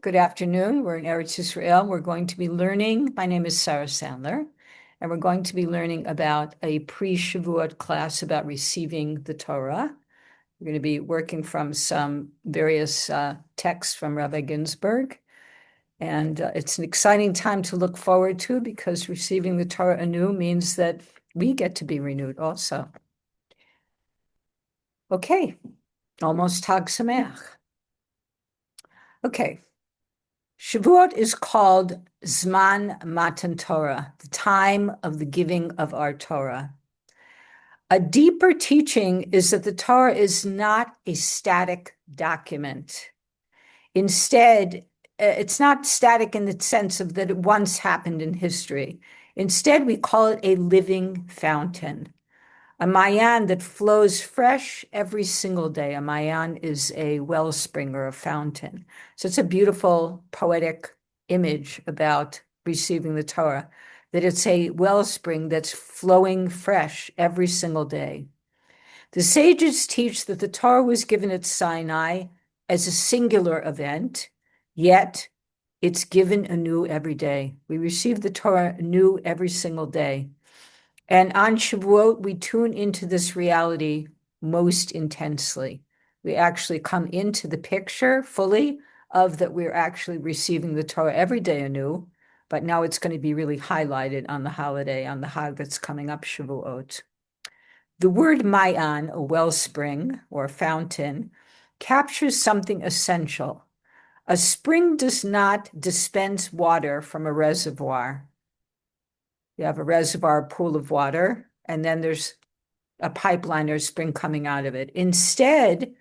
Good afternoon. We're in Eretz Israel. We're going to be learning. My name is Sarah Sandler, and we're going to be learning about a pre-Shavuot class about receiving the Torah. We're going to be working from some various texts from Rabbi Ginsburg, and it's an exciting time to look forward to because receiving the Torah anew means that we get to be renewed also. Okay, almost Tag Sameach. Okay. Shavuot is called Zman Matan Torah, the time of the giving of our Torah. A deeper teaching is that the Torah is not a static document. Instead, it's not static in the sense of that it once happened in history. Instead, we call it a living fountain, a mayan that flows fresh every single day. A mayan is a wellspring or a fountain. So it's a beautiful poetic image about receiving the Torah, that it's a wellspring that's flowing fresh every single day. The sages teach that the Torah was given at Sinai as a singular event, yet it's given anew every day. We receive the Torah anew every single day. And on Shavuot, we tune into this reality most intensely. We actually come into the picture fully of that we're actually receiving the Torah every day anew, but now it's going to be really highlighted on the holiday, on the Hag that's coming up, Shavuot. The word mayan, a wellspring or fountain, captures something essential. A spring does not dispense water from a reservoir. You have a reservoir, a pool of water, and then there's a pipeline or a spring coming out of it. Instead,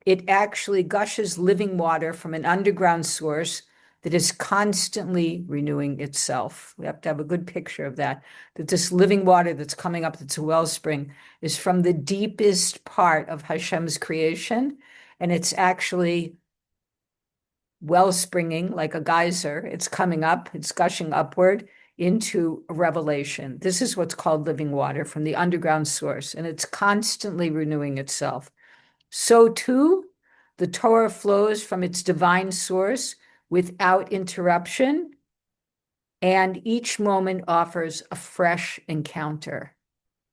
it actually gushes living water from an underground source that is constantly renewing itself. We have to have a good picture of that this living water that's coming up, that's a wellspring, is from the deepest part of Hashem's creation, and it's actually wellspringing like a geyser. It's coming up, it's gushing upward into revelation. This is what's called living water from the underground source, and it's constantly renewing itself. So too, the Torah flows from its divine source without interruption, and each moment offers a fresh encounter.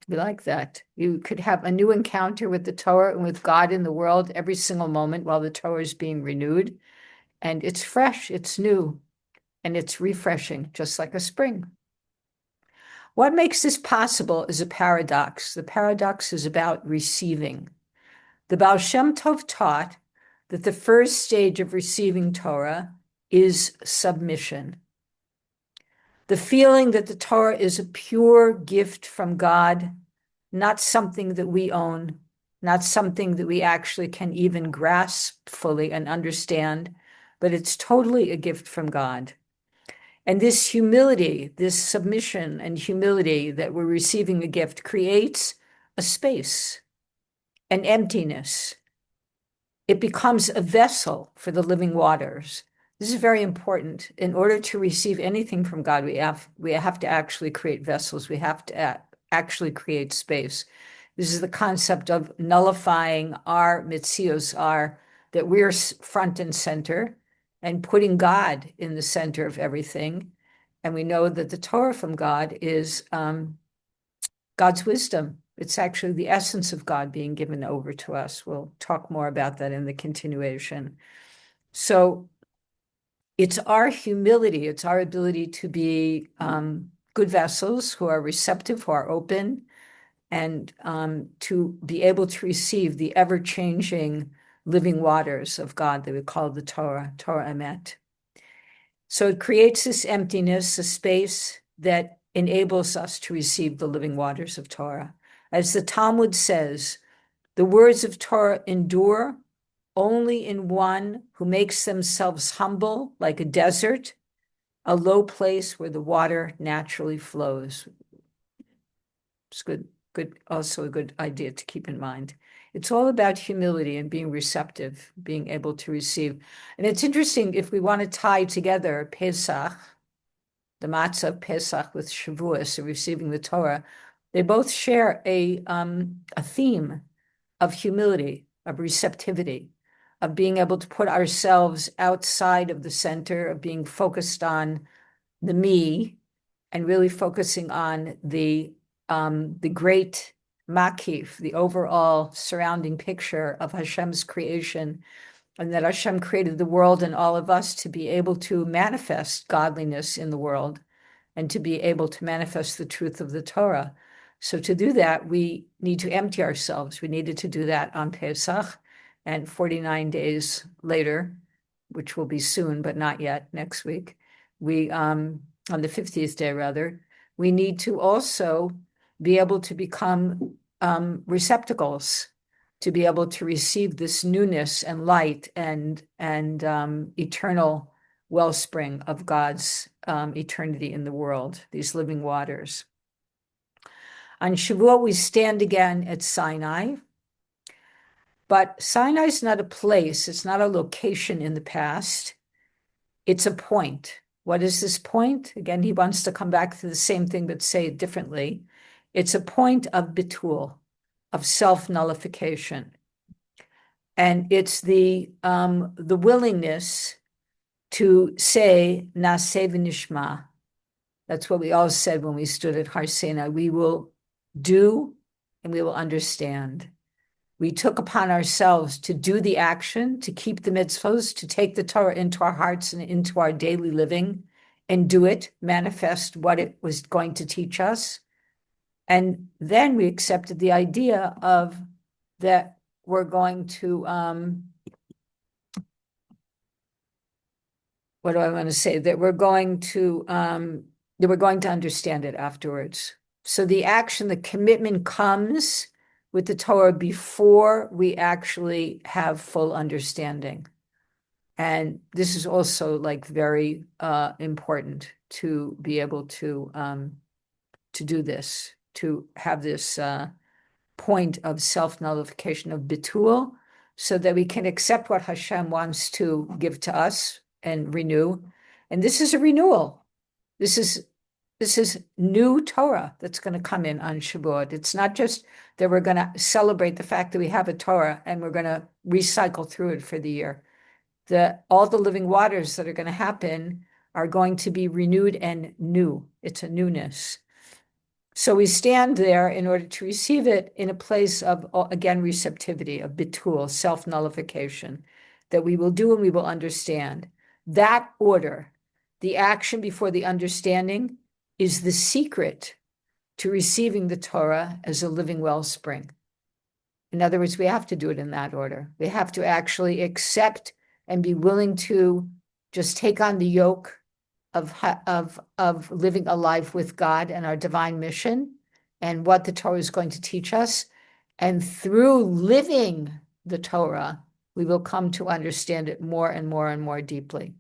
We like that. You could have a new encounter with the Torah and with God in the world every single moment while the Torah is being renewed. And it's fresh, it's new, and it's refreshing, just like a spring. What makes this possible is a paradox. The paradox is about receiving. The Baal Shem Tov taught that the first stage of receiving Torah is submission. The feeling that the Torah is a pure gift from God, not something that we own, not something that we actually can even grasp fully and understand, but it's totally a gift from God. And this humility, this submission and humility that we're receiving a gift creates a space, an emptiness. It becomes a vessel for the living waters. This is very important. In order to receive anything from God, we have to actually create vessels. We have to actually create space. This is the concept of nullifying our mitzios, that we're front and center, and putting God in the center of everything. And we know that the Torah from God is God's wisdom. It's actually the essence of God being given over to us. We'll talk more about that in the continuation. So it's our humility, it's our ability to be good vessels who are receptive, who are open, and to be able to receive the ever-changing living waters of God that we call the Torah, Torah Emet. So it creates this emptiness, a space that enables us to receive the living waters of Torah. As the Talmud says, the words of Torah endure only in one who makes themselves humble like a desert, a low place where the water naturally flows. It's good, also a good idea to keep in mind. It's all about humility and being receptive, being able to receive. And it's interesting, if we want to tie together Pesach, the matzah of Pesach, with Shavuot, so receiving the Torah, they both share a theme of humility, of receptivity, of being able to put ourselves outside of the center, of being focused on the me, and really focusing on the great makif, the overall surrounding picture of Hashem's creation, and that Hashem created the world and all of us to be able to manifest godliness in the world and to be able to manifest the truth of the Torah. So to do that, we need to empty ourselves. We needed to do that on Pesach, and 49 days later, which will be soon, but not yet, next week, we, on the 50th day rather, we need to also be able to become receptacles, to be able to receive this newness and light and eternal wellspring of God's eternity in the world, these living waters. On Shavuot, we stand again at Sinai, but Sinai is not a place, it's not a location in the past, it's a point. What is this point? Again, he wants to come back to the same thing, but say it differently. It's a point of bitul, of self-nullification. And it's the willingness to say, Naseh v'nishma. That's what we all said when we stood at Har Sinai. We will do and we will understand. We took upon ourselves to do the action, to keep the mitzvos, to take the Torah into our hearts and into our daily living and do it, manifest what it was going to teach us. And then we accepted the idea of that we're going to, what do I want to say? That we're going to understand it afterwards. So the action, the commitment comes with the Torah before we actually have full understanding. And this is also like very important to be able to do this, to have this point of self-nullification, of bitul, so that we can accept what Hashem wants to give to us and renew. And this is a renewal. This is new Torah that's going to come in on Shavuot. It's not just that we're going to celebrate the fact that we have a Torah and we're going to recycle through it for the year. All the living waters that are going to happen are going to be renewed and new. It's a newness. So we stand there in order to receive it in a place of, again, receptivity, of bitul, self-nullification, that we will do and we will understand. That order, the action before the understanding, is the secret to receiving the Torah as a living wellspring. In other words, we have to do it in that order. We have to actually accept and be willing to just take on the yoke of living a life with God and our divine mission and what the Torah is going to teach us. And through living the Torah, we will come to understand it more and more and more deeply.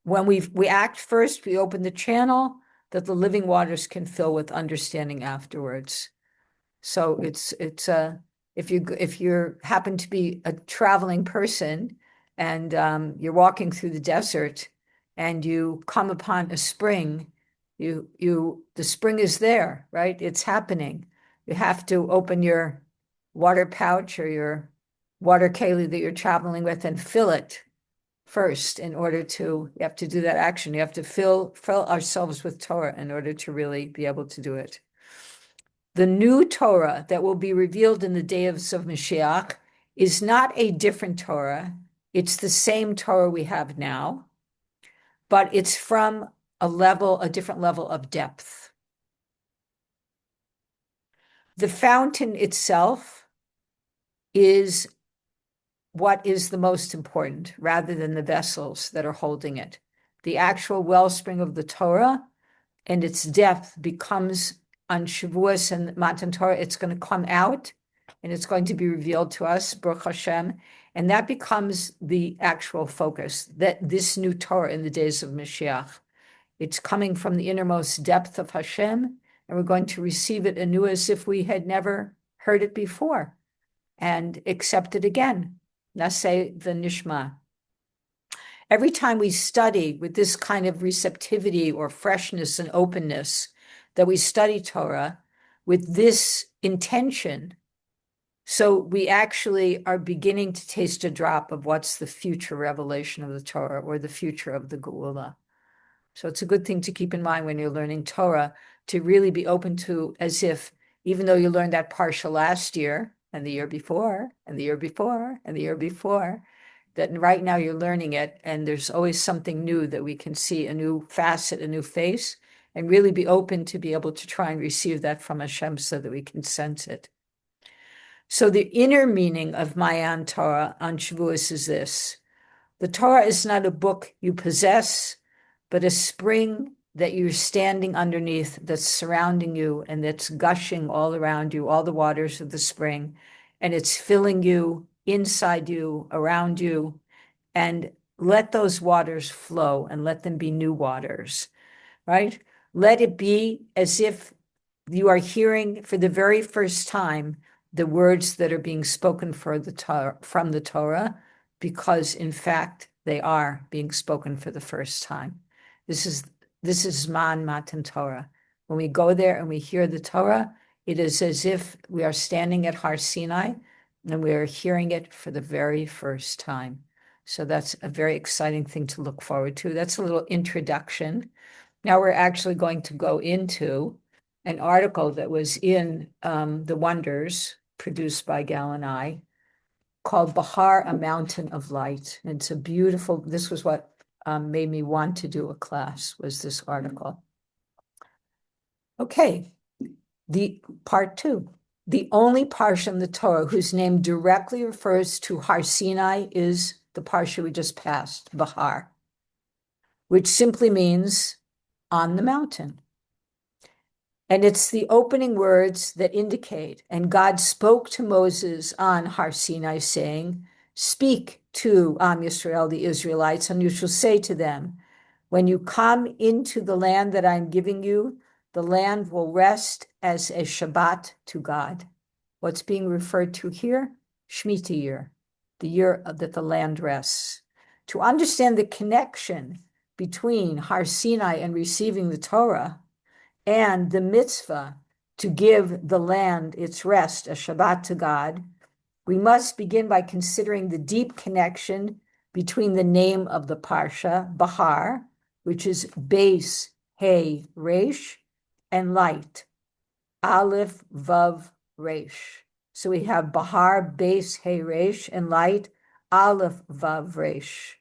When we act first, we open the channel that the living waters can fill with understanding afterwards. So if you happen to be a traveling person and you're walking through the desert and you come upon a spring, the spring is there, right? It's happening. You have to open your water pouch or your water keli that you're traveling with and fill it first you have to do that action. You have to fill ourselves with Torah in order to really be able to do it. The new Torah that will be revealed in the days of Mashiach is not a different Torah. It's the same Torah we have now, but it's from a different level of depth. The fountain itself is what is the most important, rather than the vessels that are holding it. The actual wellspring of the Torah and its depth becomes on Shavuos and Matan Torah. It's going to come out and it's going to be revealed to us, Baruch Hashem, and that becomes the actual focus, that this new Torah in the days of Mashiach. It's coming from the innermost depth of Hashem, and we're going to receive it anew as if we had never heard it before and accept it again. Naseh v'nishma. Every time we study with this kind of receptivity or freshness and openness, that we study Torah with this intention So we actually are beginning to taste a drop of what's the future revelation of the Torah or the future of the Geula. So it's a good thing to keep in mind when you're learning Torah, to really be open to, as if, even though you learned that parsha last year and the year before and the year before and the year before, that right now you're learning it, and there's always something new that we can see, a new facet, a new face, and really be open to be able to try and receive that from Hashem so that we can sense it. So the inner meaning of Mayan Torah on Shavuos is this: the Torah is not a book you possess, but a spring that you're standing underneath, that's surrounding you and that's gushing all around you, all the waters of the spring, and it's filling you, inside you, around you. And let those waters flow and let them be new waters, right? Let it be as if you are hearing for the very first time the words that are being spoken from the Torah, because in fact they are being spoken for the first time. This is Zman Matan Torah. When we go there and we hear the Torah, it is as if we are standing at Har Sinai and we are hearing it for the very first time. So that's a very exciting thing to look forward to. That's a little introduction. Now we're actually going to go into an article that was in The Wonders, produced by Gal and I, called Bahar, a Mountain of Light. And it's a beautiful, this was what made me want to do a class, was this article. Okay, the part 2. The only parsha in the Torah whose name directly refers to Har Sinai is the parsha we just passed, Bahar, which simply means on the mountain. And it's the opening words that indicate, and God spoke to Moses on Har Sinai, saying, speak to Am Yisrael, the Israelites, and you shall say to them, when you come into the land that I'm giving you, the land will rest as a Shabbat to God. What's being referred to here? Shemitah year, the year that the land rests. To understand the connection between Har Sinai and receiving the Torah, and the mitzvah to give the land its rest, a Shabbat to God, we must begin by considering the deep connection between the name of the parsha, Bahar, which is Beis, Hey, Resh, and light, Aleph, Vav, Resh. So we have Bahar, Beis, Hey, Resh, and light, Aleph, Vav, Resh.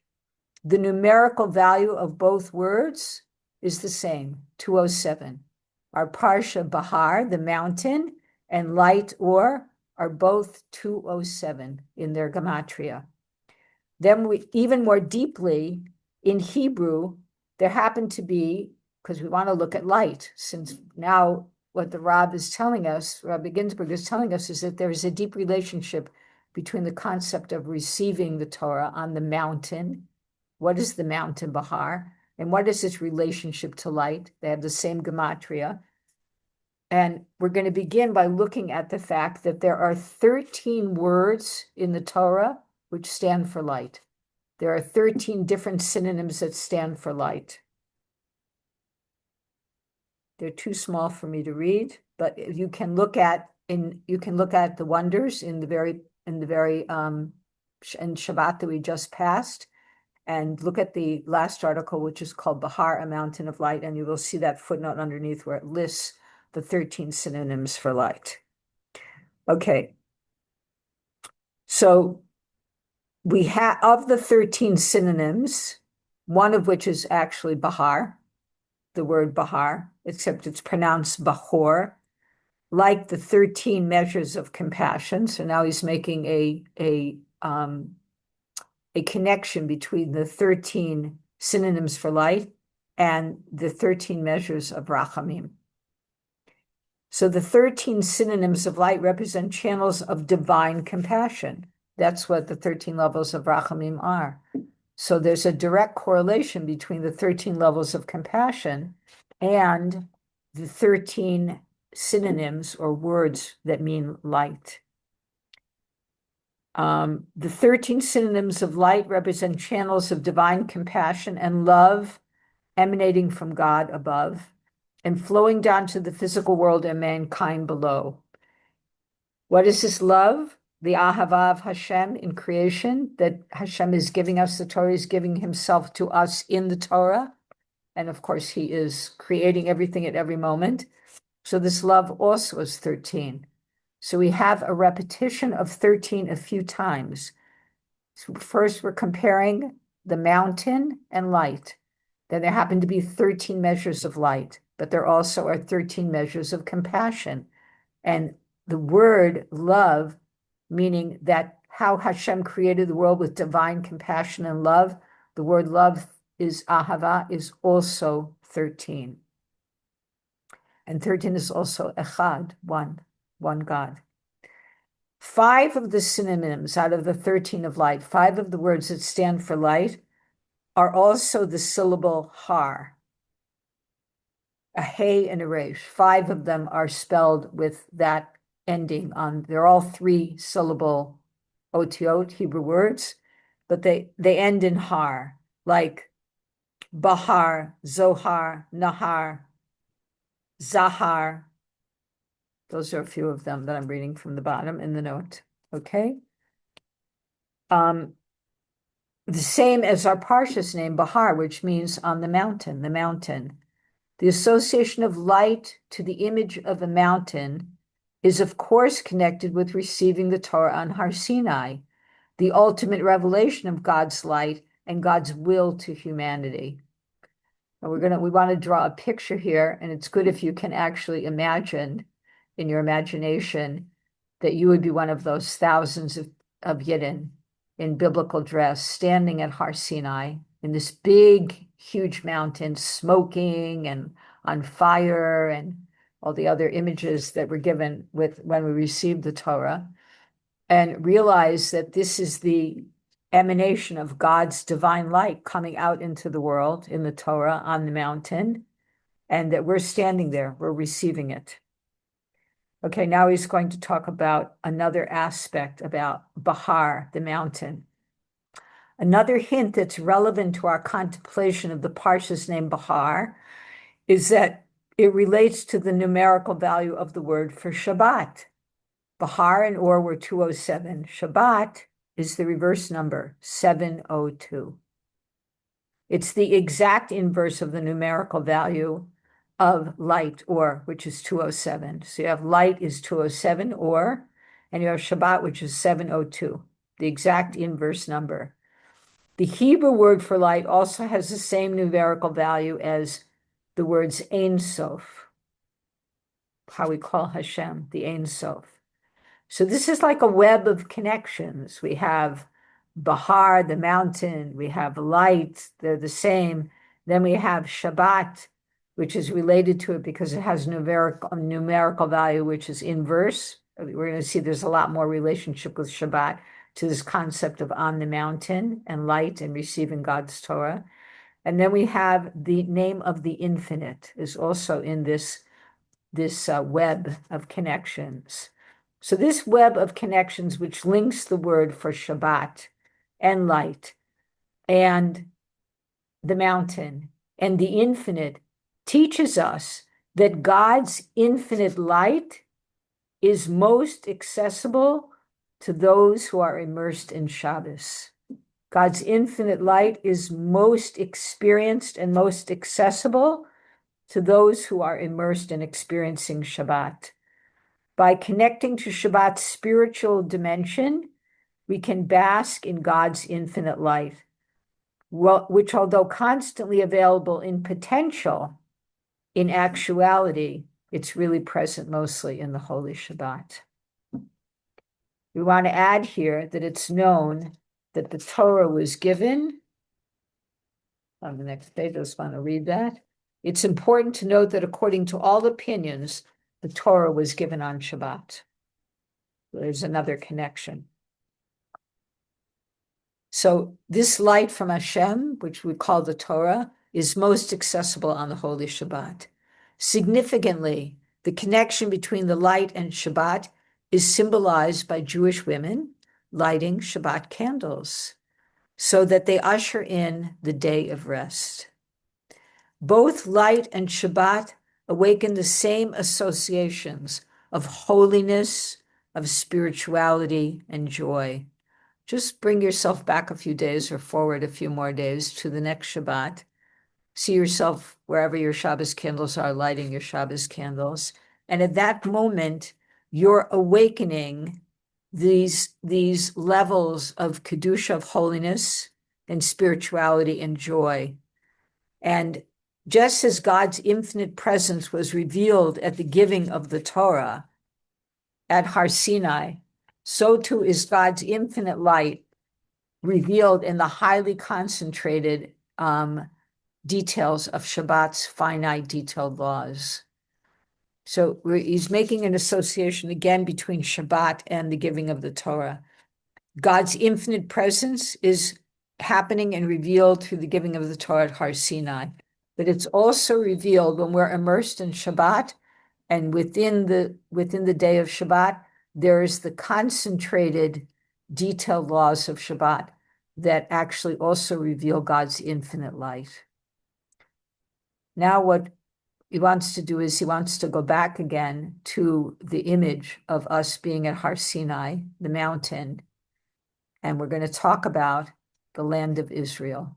The numerical value of both words is the same, 207. Our parsha Bahar, the mountain, and light or are both 207 in their gematria. Then we, even more deeply, in Hebrew, there happened to be, because we want to look at light, since now what the Rav is telling us, Rabbi Ginsburg is telling us, is that there is a deep relationship between the concept of receiving the Torah on the mountain. What is the mountain Bahar? And what is its relationship to light? They have the same gematria. And we're going to begin by looking at the fact that there are 13 words in the Torah which stand for light. There are 13 different synonyms that stand for light. They're too small for me to read, but you can look at the wonders in Shabbat that we just passed, and look at the last article, which is called Bahar, a Mountain of Light, and you will see that footnote underneath where it lists the 13 synonyms for light. Okay. So we have, of the 13 synonyms, one of which is actually Bahar, the word Bahar, except it's pronounced Bahor, like the 13 measures of compassion. So now he's making a connection between the 13 synonyms for light and the 13 measures of Rachamim. So the 13 synonyms of light represent channels of divine compassion. That's what the 13 levels of Rachamim are. So there's a direct correlation between the 13 levels of compassion and the 13 synonyms or words that mean light. The 13 synonyms of light represent channels of divine compassion and love emanating from God above and flowing down to the physical world and mankind below. What is this love? The ahava of Hashem in creation, that Hashem is giving us the Torah, is giving himself to us in the Torah. And of course, he is creating everything at every moment. So this love also is 13. So we have a repetition of 13 a few times. So first, we're comparing the mountain and light. Then there happen to be 13 measures of light, but there also are 13 measures of compassion. And the word love, meaning that how Hashem created the world with divine compassion and love, the word love is ahava, is also 13. And 13 is also echad, one God. 5 of the synonyms out of the 13 of light, 5 of the words that stand for light, are also the syllable har, a hey and a resh. 5 of them are spelled with that ending on. They're all 3-syllable otiot, Hebrew words, but they end in har, like bahar, zohar, nahar, zahar. Those are a few of them that I'm reading from the bottom in the note. Okay. The same as our Parsha's name, Bahar, which means on the mountain, the mountain. The association of light to the image of a mountain is, of course, connected with receiving the Torah on Har Sinai, the ultimate revelation of God's light and God's will to humanity. And we want to draw a picture here, and it's good if you can actually imagine in your imagination that you would be one of those thousands of Yidden in biblical dress standing at Har Sinai in this big, huge mountain, smoking and on fire, and all the other images that were given with when we received the Torah, and realize that this is the emanation of God's divine light coming out into the world in the Torah on the mountain, and that we're standing there, we're receiving it. Okay, now he's going to talk about another aspect about Bahar, the mountain. Another hint that's relevant to our contemplation of the Parsha's name Bahar is that it relates to the numerical value of the word for Shabbat. Bahar and Or were 207. Shabbat is the reverse number, 702. It's the exact inverse of the numerical value of light, Or, which is 207. So you have light is 207, Or, and you have Shabbat, which is 702, the exact inverse number. The Hebrew word for light also has the same numerical value as the words Ein Sof, how we call Hashem, the Ein Sof. So this is like a web of connections. We have Bahar, the mountain, we have light, they're the same. Then we have Shabbat, which is related to it because it has numerical value, which is inverse. We're going to see there's a lot more relationship with Shabbat to this concept of on the mountain and light and receiving God's Torah. And then we have the name of the infinite is also in this web of connections. So this web of connections, which links the word for Shabbat and light and the mountain and the infinite, teaches us that God's infinite light is most accessible to those who are immersed in Shabbos. God's infinite light is most experienced and most accessible to those who are immersed in experiencing Shabbat. By connecting to Shabbat's spiritual dimension, we can bask in God's infinite light, which, although constantly available in potential, in actuality, it's really present mostly in the Holy Shabbat. We want to add here that it's known that the Torah was given. On the next page, I just want to read that. It's important to note that according to all opinions, the Torah was given on Shabbat. There's another connection. So this light from Hashem, which we call the Torah, is most accessible on the Holy Shabbat. Significantly, the connection between the light and Shabbat is symbolized by Jewish women lighting Shabbat candles so that they usher in the day of rest. Both light and Shabbat awaken the same associations of holiness, of spirituality and joy. Just bring yourself back a few days or forward a few more days to the next Shabbat. See yourself wherever your Shabbos candles are, lighting your Shabbos candles. And at that moment, you're awakening these levels of Kedusha, of holiness and spirituality and joy. And just as God's infinite presence was revealed at the giving of the Torah at Har Sinai, so too is God's infinite light revealed in the highly concentrated details of Shabbat's finite detailed laws. So he's making an association again between Shabbat and the giving of the Torah. God's infinite presence is happening and revealed through the giving of the Torah at Har Sinai, but it's also revealed when we're immersed in Shabbat, and within the day of Shabbat, there is the concentrated detailed laws of Shabbat that actually also reveal God's infinite light. Now what he wants to do is he wants to go back again to the image of us being at Har Sinai, the mountain, and we're going to talk about the land of Israel.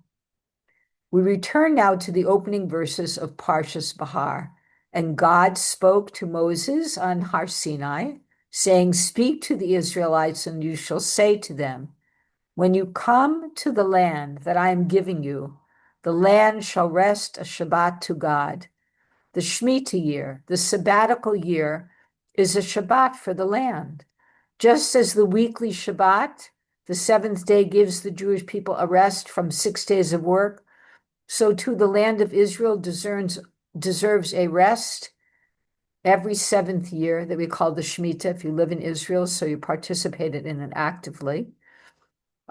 We return now to the opening verses of Parshas Bahar, and God spoke to Moses on Har Sinai, saying, "Speak to the Israelites, and you shall say to them, when you come to the land that I am giving you, the land shall rest a Shabbat to God. The Shemitah year, the sabbatical year, is a Shabbat for the land. Just as the weekly Shabbat, the seventh day, gives the Jewish people a rest from 6 days of work, so too the land of Israel deserves a rest every seventh year that we call the Shemitah, if you live in Israel, so you participated in it actively.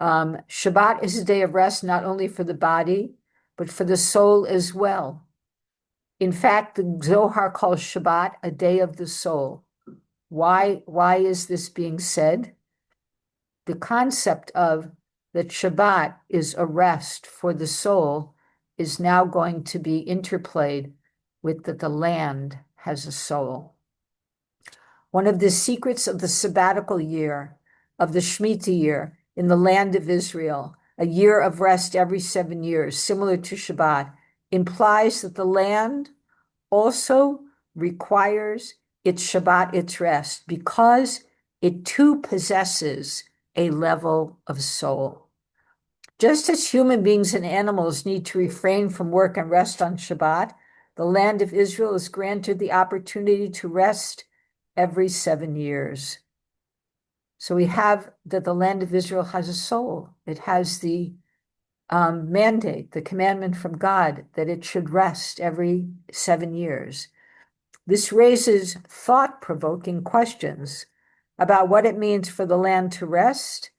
Shabbat is a day of rest not only for the body, but for the soul as well. In fact, the Zohar calls Shabbat a day of the soul. Why is this being said? The concept of that Shabbat is a rest for the soul is now going to be interplayed with that the land has a soul. One of the secrets of the sabbatical year, of the Shemitah year in the land of Israel, a year of rest every 7 years, similar to Shabbat, implies that the land also requires its Shabbat, its rest, because it too possesses a level of soul. Just as human beings and animals need to refrain from work and rest on Shabbat, the land of Israel is granted the opportunity to rest every 7 years. So we have that the land of Israel has a soul. It has the mandate, the commandment from God that it should rest every 7 years. This raises thought-provoking questions about what it means for the land to rest.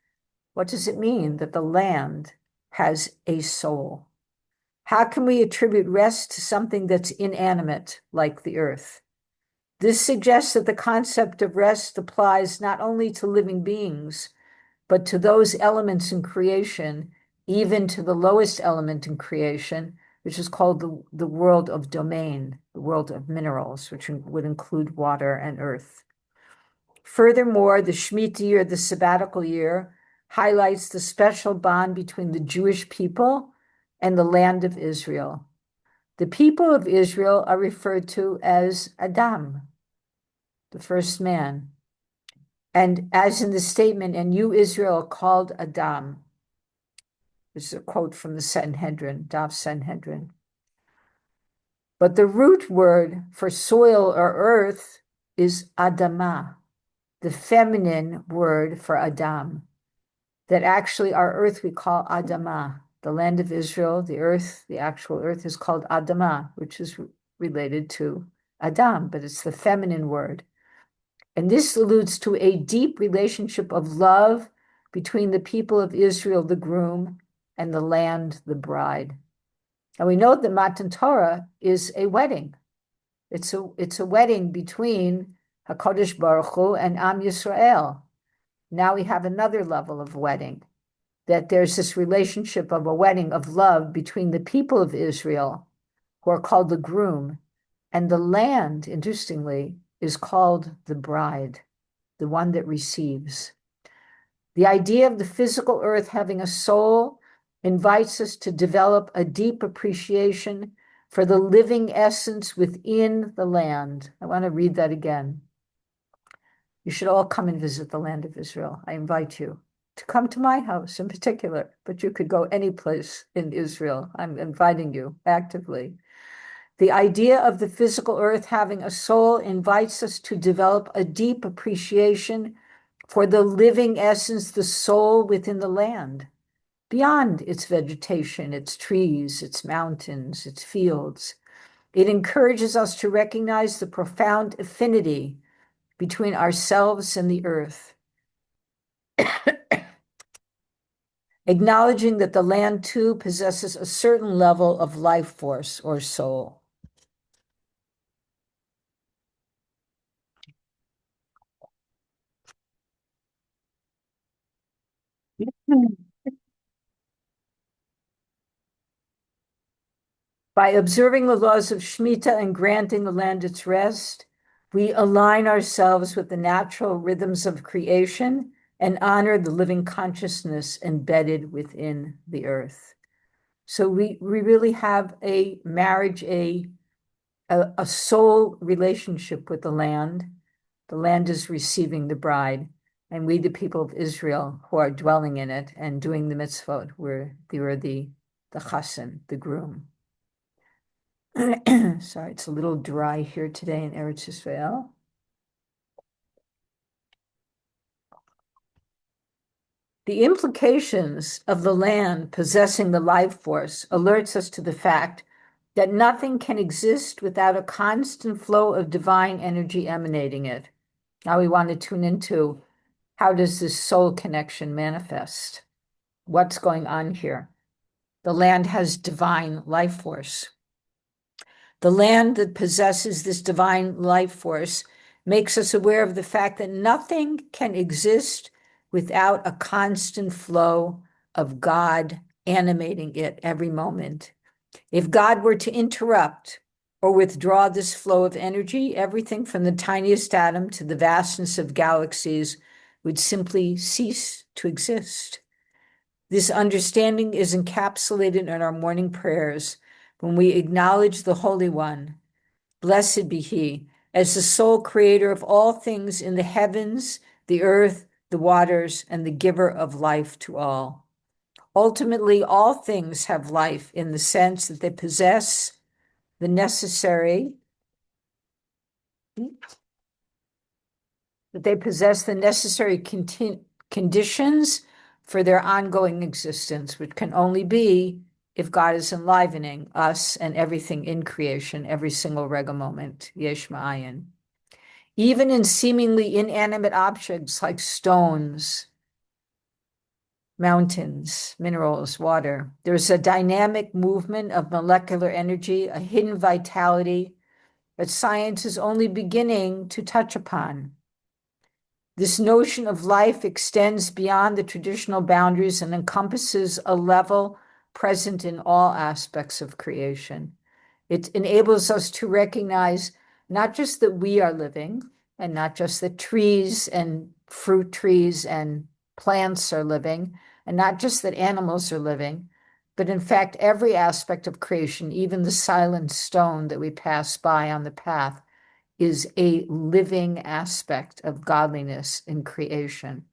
What does it mean that the land has a soul? How can we attribute rest to something that's inanimate, like the earth? This suggests that the concept of rest applies not only to living beings, but to those elements in creation, even to the lowest element in creation, which is called the world of domain, the world of minerals, which would include water and earth. Furthermore, the Shemitah year, the sabbatical year, highlights the special bond between the Jewish people and the land of Israel. The people of Israel are referred to as Adam, the first man. And as in the statement, "And you, Israel, are called Adam." This is a quote from the Sanhedrin, Daf Sanhedrin. But the root word for soil or earth is Adamah, the feminine word for Adam. That actually our earth we call Adamah. The land of Israel, the earth, the actual earth is called Adamah, which is related to Adam, but it's the feminine word. And this alludes to a deep relationship of love between the people of Israel, the groom, and the land, the bride. And we know that Matan Torah is a wedding. It's a wedding between HaKadosh Baruch Hu and Am Yisrael. Now we have another level of wedding, that there's this relationship of a wedding of love between the people of Israel, who are called the groom, and the land, interestingly, is called the bride. the one that receives. The idea of the physical earth having a soul invites us to develop a deep appreciation for the living essence within the land. I want to read that again. You should all come and visit the land of Israel. I invite you to come to my house in particular, but you could go any place in Israel. I'm inviting you actively. The idea of the physical earth having a soul invites us to develop a deep appreciation for the living essence, the soul within the land, beyond its vegetation, its trees, its mountains, its fields. It encourages us to recognize the profound affinity between ourselves and the earth, acknowledging that the land too possesses a certain level of life force or soul. By observing the laws of Shemitah and granting the land its rest, we align ourselves with the natural rhythms of creation and honor the living consciousness embedded within the earth. So we really have a marriage, a soul relationship with the land. The land is receiving the bride, and we, the people of Israel, who are dwelling in it and doing the mitzvot, we're the chassan, the groom. Sorry, it's a little dry here today in Eretz Israel. The implications of the land possessing the life force alerts us to the fact that nothing can exist without a constant flow of divine energy emanating it. Now we want to tune into, how does this soul connection manifest? What's going on here? The land has divine life force. The land that possesses this divine life force makes us aware of the fact that nothing can exist without a constant flow of God animating it every moment. If God were to interrupt or withdraw this flow of energy, everything from the tiniest atom to the vastness of galaxies would simply cease to exist. This understanding is encapsulated in our morning prayers when we acknowledge the Holy One, blessed be He, as the sole creator of all things in the heavens, the earth, the waters, and the giver of life to all. Ultimately, all things have life in the sense that they possess the necessary conditions for their ongoing existence, which can only be if God is enlivening us and everything in creation, every single rega moment, yesh ma'ayin. Even in seemingly inanimate objects like stones, mountains, minerals, water, there's a dynamic movement of molecular energy, a hidden vitality that science is only beginning to touch upon. This notion of life extends beyond the traditional boundaries and encompasses a level present in all aspects of creation. It enables us to recognize not just that we are living, and not just that trees and fruit trees and plants are living, and not just that animals are living, but in fact, every aspect of creation, even the silent stone that we pass by on the path, is a living aspect of godliness in creation.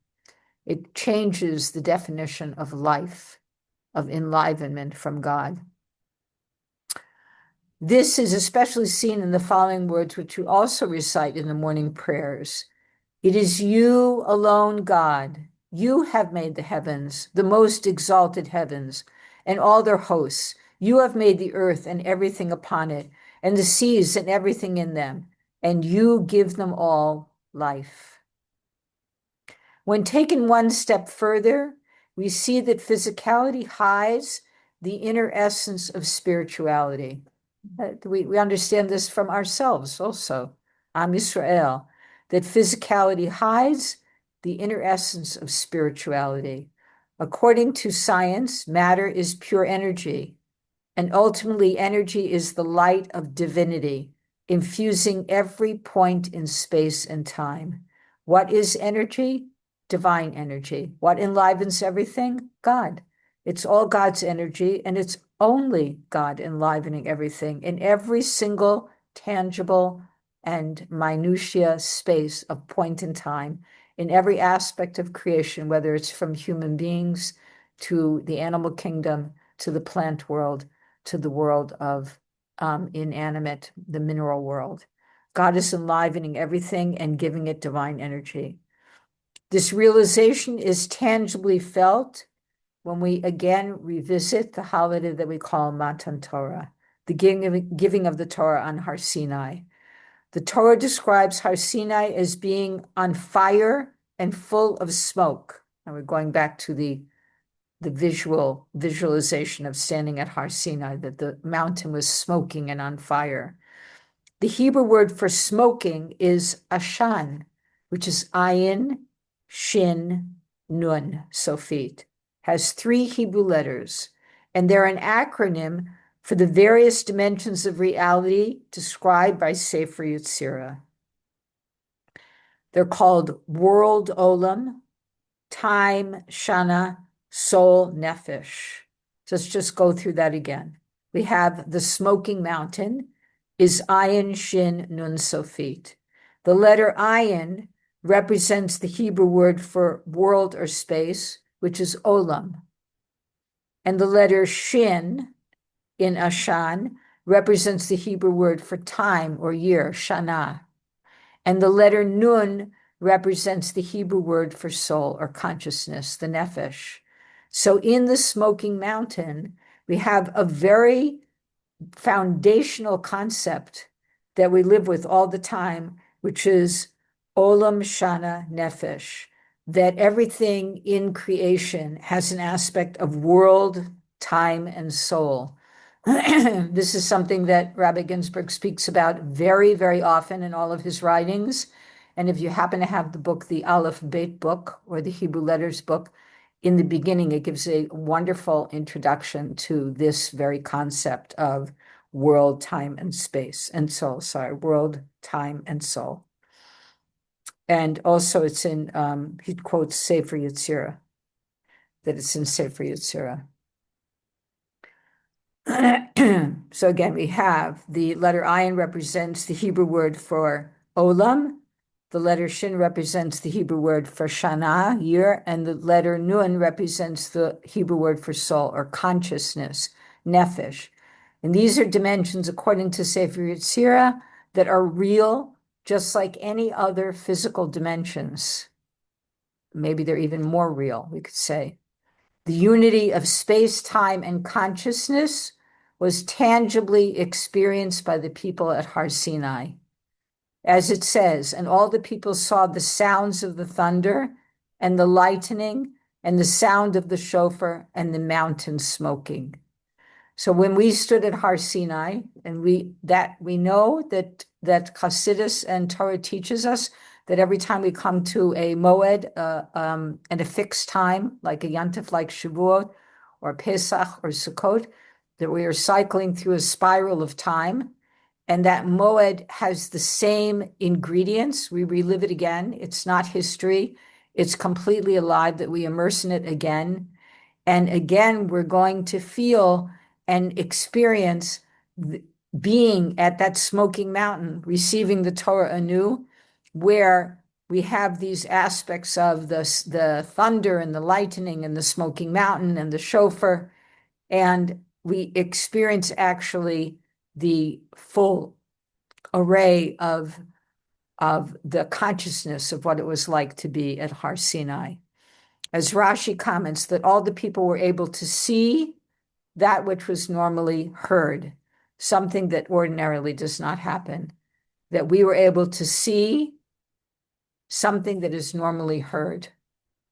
It changes the definition of life, of enlivenment from God. This is especially seen in the following words, which we also recite in the morning prayers. It is you alone, God. You have made the heavens, the most exalted heavens, and all their hosts. You have made the earth and everything upon it, and the seas and everything in them, and you give them all life. When taken one step further, we see that physicality hides the inner essence of spirituality. We understand this from ourselves also, Am Yisrael, that physicality hides the inner essence of spirituality. According to science, matter is pure energy, and ultimately energy is the light of divinity, infusing every point in space and time. What is energy? Divine energy. What enlivens everything? God. It's all God's energy, and it's only God enlivening everything in every single tangible and minutiae space of point in time, in every aspect of creation, whether it's from human beings to the animal kingdom, to the plant world, to the world of inanimate, the mineral world. God is enlivening everything and giving it divine energy. This realization is tangibly felt when we again revisit the holiday that we call Matan Torah, the giving of the Torah on Har Sinai. The Torah describes Har Sinai as being on fire and full of smoke. And we're going back to the visualization of standing at Har Sinai, that the mountain was smoking and on fire. The Hebrew word for smoking is ashan, which is ayin, shin, nun, sofit. Has 3 Hebrew letters, and they're an acronym for the various dimensions of reality described by Sefer Yetzirah. They're called world olam, time, shana, soul, nefesh. So let's just go through that again. We have the smoking mountain is ayin, shin, nun, sofit. The letter ayin represents the Hebrew word for world or space, which is olam. And the letter shin in ashan represents the Hebrew word for time or year, shana. And the letter nun represents the Hebrew word for soul or consciousness, the nefesh. So in the smoking mountain, we have a very foundational concept that we live with all the time, which is olam shana nefesh, that everything in creation has an aspect of world, time, and soul. This is something that Rabbi Ginsburg speaks about very, very often in all of his writings. And if you happen to have the book, the Aleph Beit book, or the Hebrew letters book, in the beginning, it gives a wonderful introduction to this very concept of world, time, and space, and soul. Sorry, world, time, and soul. And also it's in, he quotes Sefer Yetzirah, that it's in Sefer Yetzirah. So again, we have the letter ayin represents the Hebrew word for olam. The letter shin represents the Hebrew word for shana, year, and the letter nun represents the Hebrew word for soul or consciousness, nefesh. And these are dimensions, according to Sefer Yetzirah, that are real, just like any other physical dimensions. Maybe they're even more real, we could say. The unity of space, time, and consciousness was tangibly experienced by the people at Har Sinai. As it says, and all the people saw the sounds of the thunder and the lightning and the sound of the shofar and the mountain smoking. So when we stood at Har Sinai, and we know that Chassidus and Torah teaches us that every time we come to a moed at a fixed time, like a yantif, like Shavuot or Pesach or Sukkot, that we are cycling through a spiral of time, and that moed has the same ingredients. We relive it again. It's not history. It's completely alive, that we immerse in it again. And again, we're going to feel and experience being at that smoking mountain, receiving the Torah anew, where we have these aspects of the thunder and the lightning and the smoking mountain and the shofar, and we experience actually the full array of the consciousness of what it was like to be at Har Sinai. As Rashi comments, that all the people were able to see that which was normally heard, something that ordinarily does not happen, that we were able to see something that is normally heard.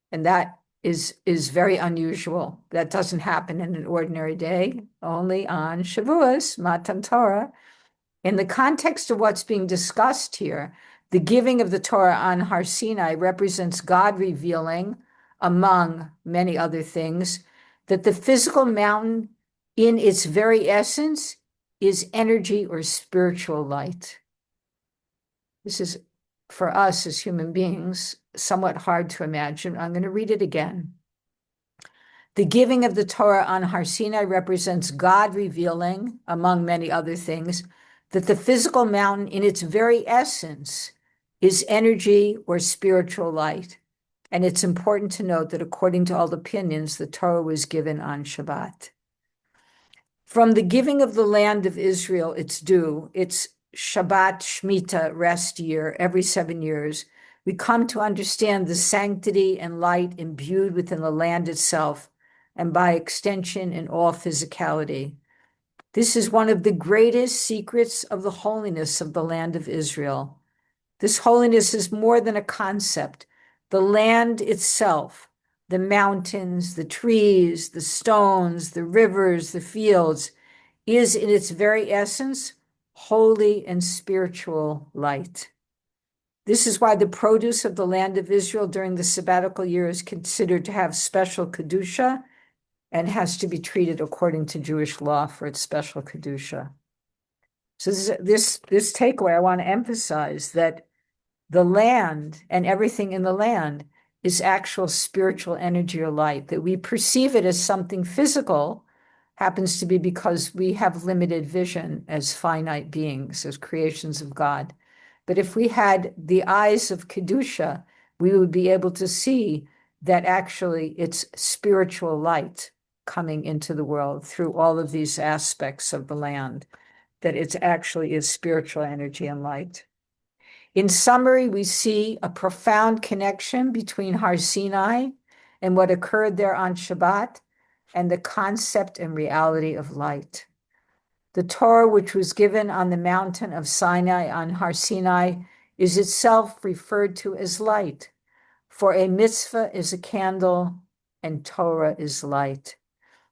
And that is very unusual. That doesn't happen in an ordinary day, only on Shavuos, Matan Torah. In the context of what's being discussed here, the giving of the Torah on Har Sinai represents God revealing, among many other things, that the physical mountain in its very essence is energy or spiritual light. This is, for us as human beings, somewhat hard to imagine. I'm going to read it again. The giving of the Torah on Har Sinai represents God revealing, among many other things, that the physical mountain in its very essence is energy or spiritual light. And it's important to note that according to all opinions, the Torah was given on Shabbat. From the giving of the land of Israel its due, its Shabbat Shemitah rest year every 7 years, we come to understand the sanctity and light imbued within the land itself, and by extension in all physicality. This is one of the greatest secrets of the holiness of the land of Israel. This holiness is more than a concept. The land itself, the mountains, the trees, the stones, the rivers, the fields, is in its very essence holy and spiritual light. This is why the produce of the land of Israel during the sabbatical year is considered to have special kedusha and has to be treated according to Jewish law for its special kedusha. So this takeaway, I want to emphasize that the land and everything in the land is actual spiritual energy or light. That we perceive it as something physical happens to be because we have limited vision as finite beings, as creations of God. But if we had the eyes of Kedusha, we would be able to see that actually it's spiritual light coming into the world through all of these aspects of the land, that it actually is spiritual energy and light. In summary, we see a profound connection between Har Sinai and what occurred there on Shabbat and the concept and reality of light. The Torah, which was given on the mountain of Sinai on Har Sinai, is itself referred to as light. For a mitzvah is a candle and Torah is light.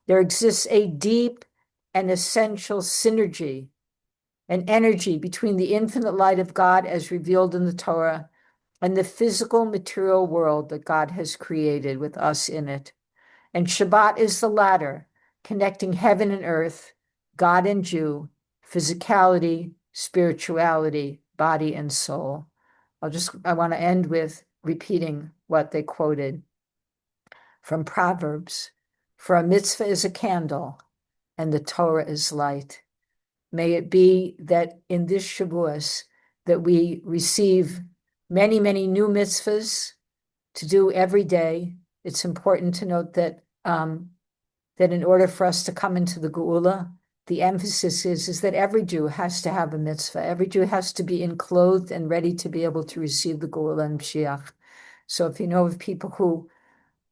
There exists a deep and essential synergy, an energy between the infinite light of God as revealed in the Torah and the physical material world that God has created with us in it. And Shabbat is the latter, connecting heaven and earth, God and Jew, physicality, spirituality, body and soul. I want to end with repeating what they quoted from Proverbs. For a mitzvah is a candle and the Torah is light. May it be that in this Shavuos that we receive many, many new mitzvahs to do every day. It's important to note that that in order for us to come into the Geula, the emphasis is that every Jew has to have a mitzvah. Every Jew has to be enclothed and ready to be able to receive the Geula and Mashiach. So if you know of people who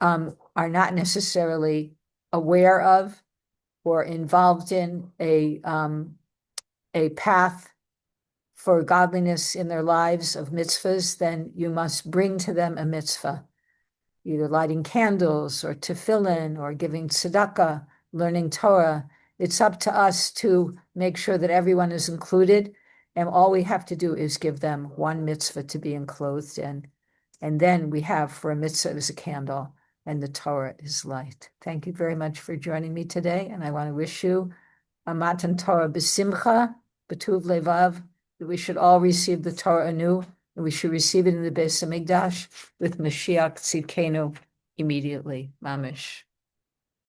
are not necessarily aware of or involved in a path for godliness in their lives of mitzvahs, then you must bring to them a mitzvah, either lighting candles or tefillin or giving tzedakah, learning Torah. It's up to us to make sure that everyone is included, and all we have to do is give them one mitzvah to be enclothed in. And then we have for a mitzvah is a candle and the Torah is light. Thank you very much for joining me today, and I want to wish you a Matan Torah b'simcha, b'tuv levav, that we should all receive the Torah anew, and we should receive it in the Beis Hamikdash with Mashiach Tzidkenu immediately, mamish.